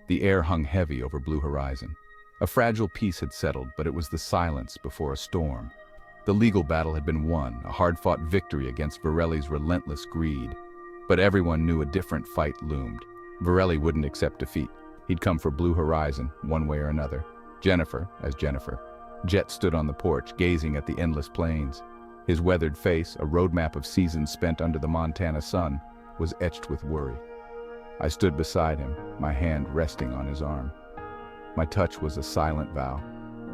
The air hung heavy over blue horizon. A fragile peace had settled, but it was the silence before a storm. The legal battle had been won, a hard-fought victory against Virelli's relentless greed. But everyone knew a different fight loomed. Virelli wouldn't accept defeat. He'd come for blue horizon, one way or another. Jennifer, as Jennifer. Jett stood on the porch, gazing at the endless plains. His weathered face, a roadmap of seasons spent under the Montana sun, was etched with worry. I stood beside him, my hand resting on his arm. My touch was a silent vow,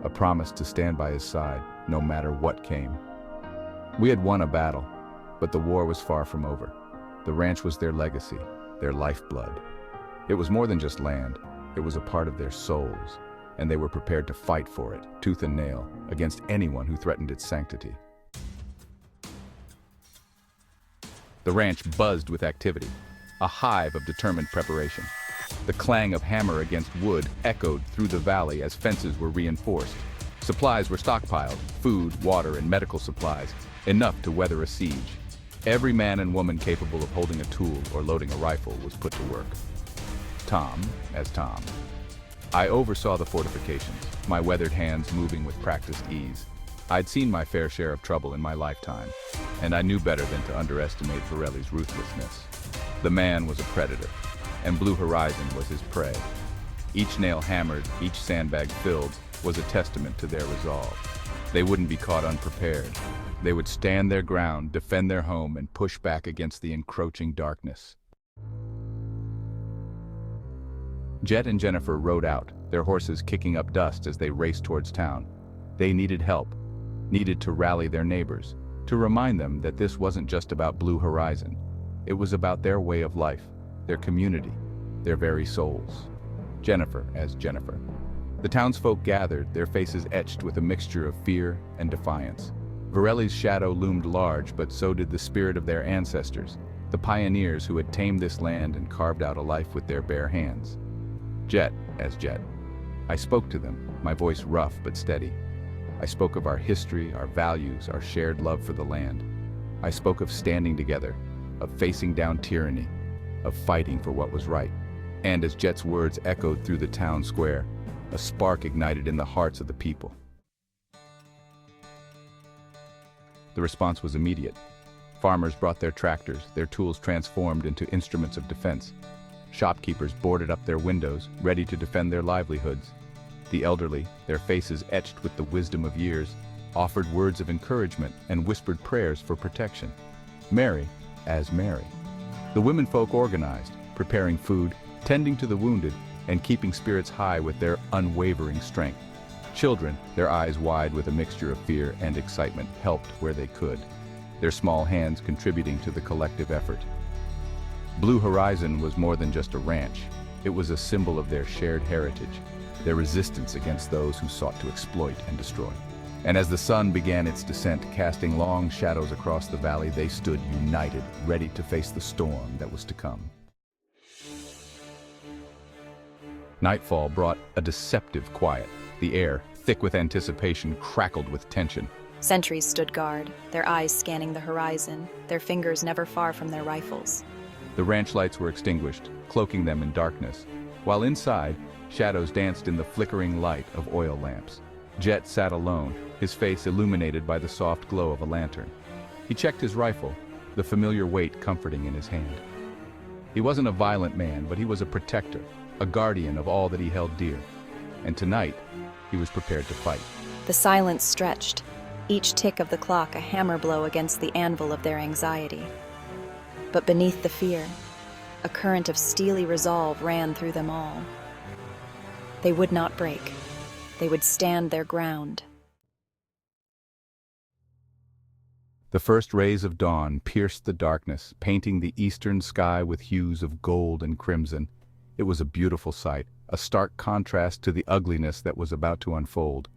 a promise to stand by his side, no matter what came. We had won a battle, but the war was far from over. The ranch was their legacy, their lifeblood. It was more than just land, it was a part of their souls, and they were prepared to fight for it, tooth and nail, against anyone who threatened its sanctity. The ranch buzzed with activity, a hive of determined preparation. The clang of hammer against wood echoed through the valley as fences were reinforced. Supplies were stockpiled, food, water, and medical supplies, enough to weather a siege. Every man and woman capable of holding a tool or loading a rifle was put to work. Tom, as Tom. I oversaw the fortifications, my weathered hands moving with practiced ease. I'd seen my fair share of trouble in my lifetime, and I knew better than to underestimate Virelli's ruthlessness. The man was a predator, and blue horizon was his prey. Each nail hammered, each sandbag filled, was a testament to their resolve. They wouldn't be caught unprepared. They would stand their ground, defend their home, and push back against the encroaching darkness. Jett and Jennifer rode out, their horses kicking up dust as they raced towards town. They needed help, needed to rally their neighbors, to remind them that this wasn't just about blue horizon. It was about their way of life, their community, their very souls. Jennifer, as Jennifer. The townsfolk gathered, their faces etched with a mixture of fear and defiance. Virelli's shadow loomed large, but so did the spirit of their ancestors, the pioneers who had tamed this land and carved out a life with their bare hands. Jett, as Jett. I spoke to them, my voice rough but steady. I spoke of our history, our values, our shared love for the land. I spoke of standing together, of facing down tyranny, of fighting for what was right. And as Jett's words echoed through the town square, a spark ignited in the hearts of the people. The response was immediate. Farmers brought their tractors, their tools transformed into instruments of defense. Shopkeepers boarded up their windows, ready to defend their livelihoods. The elderly, their faces etched with the wisdom of years, offered words of encouragement and whispered prayers for protection. Mary, as Mary. The womenfolk organized, preparing food, tending to the wounded, and keeping spirits high with their unwavering strength. Children, their eyes wide with a mixture of fear and excitement, helped where they could, their small hands contributing to the collective effort. Blue Horizon was more than just a ranch. It was a symbol of their shared heritage, their resistance against those who sought to exploit and destroy. And as the sun began its descent, casting long shadows across the valley, they stood united, ready to face the storm that was to come. Nightfall brought a deceptive quiet. The air, thick with anticipation, crackled with tension. Sentries stood guard, their eyes scanning the horizon, their fingers never far from their rifles. The ranch lights were extinguished, cloaking them in darkness, while inside, shadows danced in the flickering light of oil lamps. Jett sat alone, his face illuminated by the soft glow of a lantern. He checked his rifle, the familiar weight comforting in his hand. He wasn't a violent man, but he was a protector, a guardian of all that he held dear. And tonight, he was prepared to fight. The silence stretched, each tick of the clock a hammer blow against the anvil of their anxiety. But beneath the fear, a current of steely resolve ran through them all. They would not break. They would stand their ground. The first rays of dawn pierced the darkness, painting the eastern sky with hues of gold and crimson. It was a beautiful sight, a stark contrast to the ugliness that was about to unfold.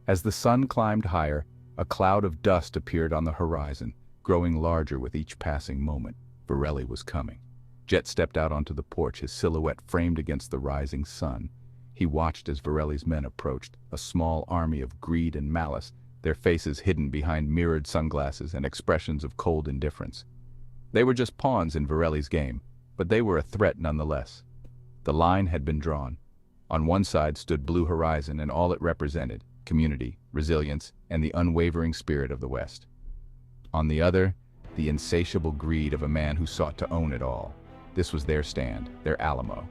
As the sun climbed higher, a cloud of dust appeared on the horizon, growing larger with each passing moment. Virelli was coming. Jett stepped out onto the porch, his silhouette framed against the rising sun. He watched as Virelli's men approached, a small army of greed and malice, their faces hidden behind mirrored sunglasses and expressions of cold indifference. They were just pawns in Virelli's game, but they were a threat nonetheless. The line had been drawn, On one side stood Blue Horizon and all it represented, community, resilience, and the unwavering spirit of the West. On the other, the insatiable greed of a man who sought to own it all. This was their stand, their Alamo.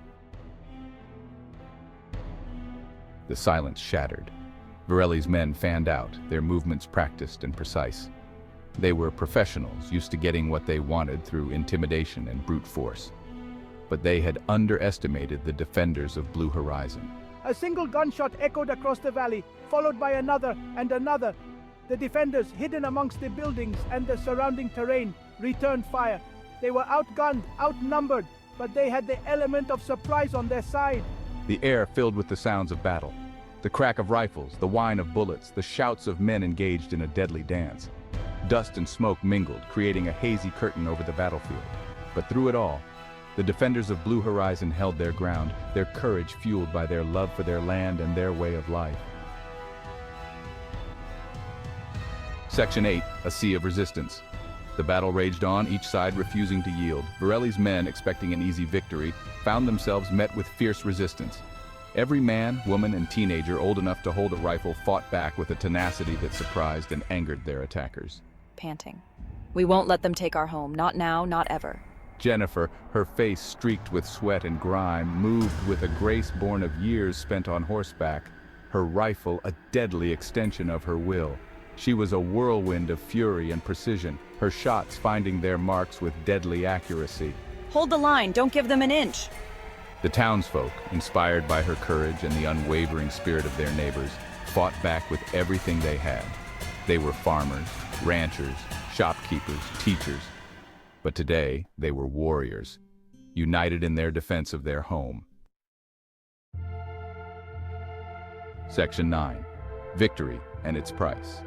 The silence shattered. Virelli's men fanned out, their movements practiced and precise. They were professionals, used to getting what they wanted through intimidation and brute force. But they had underestimated the defenders of Blue Horizon. A single gunshot echoed across the valley, followed by another and another. The defenders, hidden amongst the buildings and the surrounding terrain, returned fire. They were outgunned, outnumbered, but they had the element of surprise on their side. The air filled with the sounds of battle. The crack of rifles, the whine of bullets, the shouts of men engaged in a deadly dance. Dust and smoke mingled, creating a hazy curtain over the battlefield. But through it all, the defenders of Blue Horizon held their ground, their courage fueled by their love for their land and their way of life. Section 8, a sea of resistance. The battle raged on, each side refusing to yield. Virelli's men, expecting an easy victory, found themselves met with fierce resistance. Every man, woman, and teenager old enough to hold a rifle fought back with a tenacity that surprised and angered their attackers. Panting. We won't let them take our home, not now, not ever. Jennifer, her face streaked with sweat and grime, moved with a grace born of years spent on horseback, her rifle a deadly extension of her will. She was a whirlwind of fury and precision, her shots finding their marks with deadly accuracy. Hold the line, don't give them an inch. The townsfolk, inspired by her courage and the unwavering spirit of their neighbors, fought back with everything they had. They were farmers, ranchers, shopkeepers, teachers. But today, they were warriors, united in their defense of their home. Section 9. Victory and its price.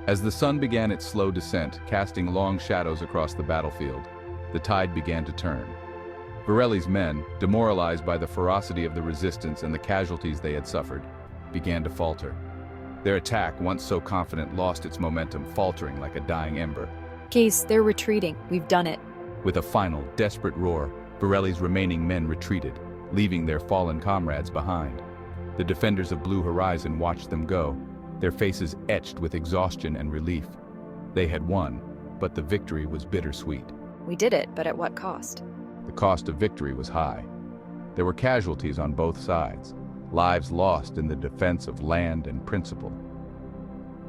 As the sun began its slow descent, casting long shadows across the battlefield, the tide began to turn. Virelli's men, demoralized by the ferocity of the resistance and the casualties they had suffered, began to falter. Their attack, once so confident, lost its momentum, faltering like a dying ember. Case, they're retreating. We've done it. With a final, desperate roar, Virelli's remaining men retreated, leaving their fallen comrades behind. The defenders of Blue Horizon watched them go, their faces etched with exhaustion and relief. They had won, but the victory was bittersweet. We did it, but at what cost? The cost of victory was high. There were casualties on both sides, lives lost in the defense of land and principle.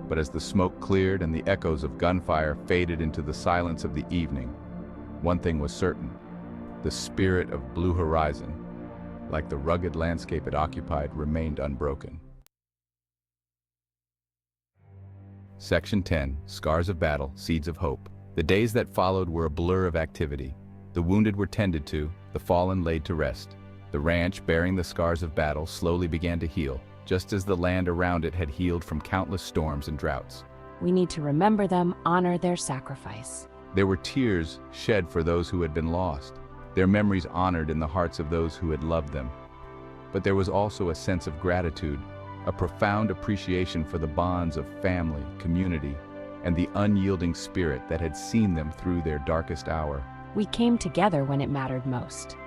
But as the smoke cleared and the echoes of gunfire faded into the silence of the evening, one thing was certain: the spirit of Blue Horizon, like the rugged landscape it occupied, remained unbroken. Section 10, Scars of Battle, Seeds of Hope. The days that followed were a blur of activity. The wounded were tended to, the fallen laid to rest. The ranch, bearing the scars of battle, slowly began to heal, just as the land around it had healed from countless storms and droughts. We need to remember them, honor their sacrifice. There were tears shed for those who had been lost, their memories honored in the hearts of those who had loved them. But there was also a sense of gratitude, a profound appreciation for the bonds of family, community, and the unyielding spirit that had seen them through their darkest hour. We came together when it mattered most.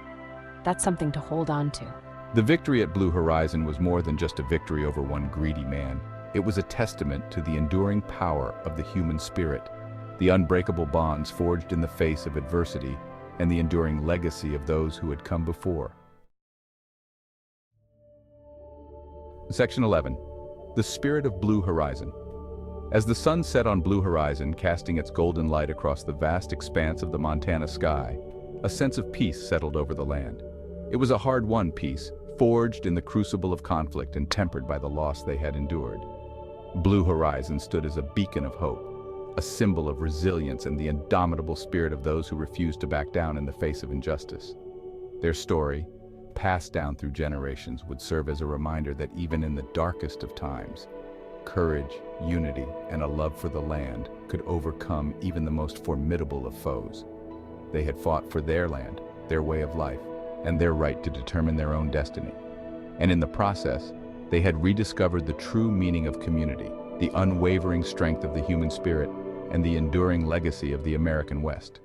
That's something to hold on to. The victory at Blue Horizon was more than just a victory over one greedy man. It was a testament to the enduring power of the human spirit, the unbreakable bonds forged in the face of adversity, and the enduring legacy of those who had come before. Section 11. The Spirit of Blue Horizon. As the sun set on Blue Horizon, casting its golden light across the vast expanse of the Montana sky, a sense of peace settled over the land. It was a hard-won peace, forged in the crucible of conflict and tempered by the loss they had endured. Blue Horizon stood as a beacon of hope, a symbol of resilience and the indomitable spirit of those who refused to back down in the face of injustice. Their story, passed down through generations, would serve as a reminder that even in the darkest of times, courage, unity, and a love for the land could overcome even the most formidable of foes. They had fought for their land, their way of life, and their right to determine their own destiny. And in the process, they had rediscovered the true meaning of community, the unwavering strength of the human spirit, and the enduring legacy of the American West.